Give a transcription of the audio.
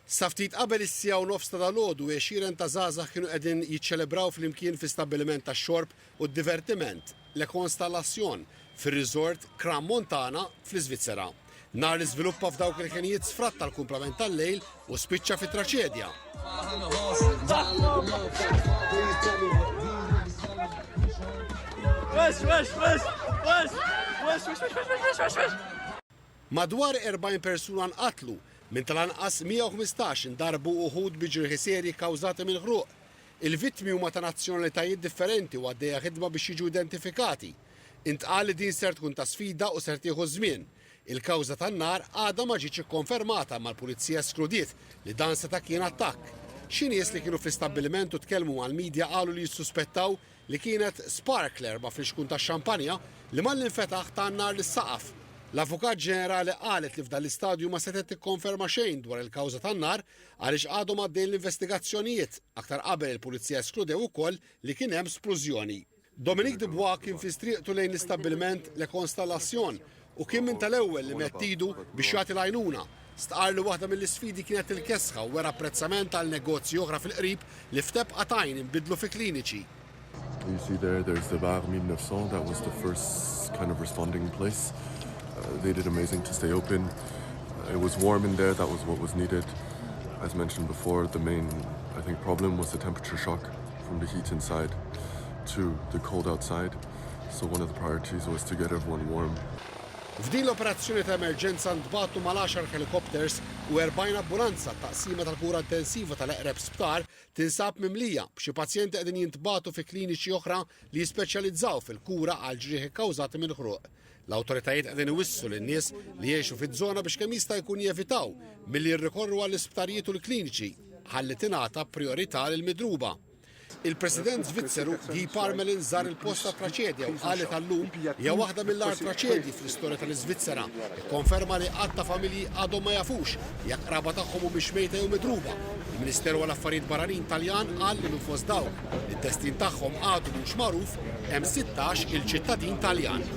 Saftit qabel is-sija u nofs ta' dalodu 20 ta' żgħażagħ kienu qegħdin jiċċelebraw flimkien fi stabbiliment tax-xorb u d-divertiment Le Constellation fir-riżort Cram Montana fl-Iżvizzera. Nhar li żviluppa f'dawk il-ħinijiet sfratt tal-kumplament tal-lejl u spiċċa fi traċedja. Madwar 40 persuna nqatlu minn tal-anqas 115 indarbu uħud bi ġrieħi serji kkawżati mill-ħruq. Il-vittmi huma ta' nazzjonalitajiet differenti u għaddejja ħidma biex jiġu identifikati. Intqal li din ser tkun ta' sfida u ser tieħu żmien. Il-kawża tan-nar għadha ma ġietx ikkonfermata mal-pulizija skrudiet li dan seta' kien attakk. Xi nies li kienu fl-istabbiliment u tkellmu mal-midja qalu li jissuspettaw li kienet sparkler ma fl-ixkun tax-xampanja li mal-infetaħ tan-nar lis-saqaf. L-Avukat Ġenerali qalet li f'dan l-istadju ma setet tikkonferma xejn dwar il-kawża tan-nar għaliex għadhom għaddejjin l-investigazzjonijiet aktar qabel il-pulizija skludew ukoll li kien hemm splużjoni. Dominique Dubois kien fi striqtu lejn l-istabbiliment Le Constellation u kien minn tal-ewwel li mettidu biex jagħti l-għajnuna. Stqar li waħda mill-isfidi kienet il-kesħa u wera apprezzament għal negozji oħra fil-qrib li f'teb qatajn inbidlu fi kliniċi. You see there's the Bar 1900, that was the first kind of responding place. They did amazing to stay open. It was warm in there, that was what was needed. As mentioned before, the main, I think, problem was the temperature shock from the heat inside to the cold outside. So one of the priorities was to get everyone warm. F'din l-operazzjoni ta' emerġenza ntbagħtu mal-10 helikopters u 40 ambulanza taqsima tal-kura intensiva tal-eqreb sptar tinsab mimlija b'xi pazjenti qegħdin jintbagħtu fi kliniċi oħra li jispeċjalizzaw fil-kura għal ġrieħi kkawżati minn ħruq. L-awtoritajiet qegħdin iwissu lin-nies li jgħixu fiż-żona biex kemm jista' jkun jevitaw milli jirrikorru għall-isptarijiet u l-kliniċi ħalli tingħata priorità lill-midruba. Il-President Svizzeru Guy Parmelin żar il-post ta' traċedja u qalet għallum hija waħda mill-ar traċedji fl-istorja tal-Iżvizzera. Ikkonferma li qatt ta' familji għadhom ma jafux jekk qraba tagħhom mhumiex mejta jew midruba. Il-Ministeru għall-Affarijiet Barranin Taljan qal li minn fost dawk li t-testin tagħhom għadu mhux magħruf hemm 16 il-ċittadin Taljan.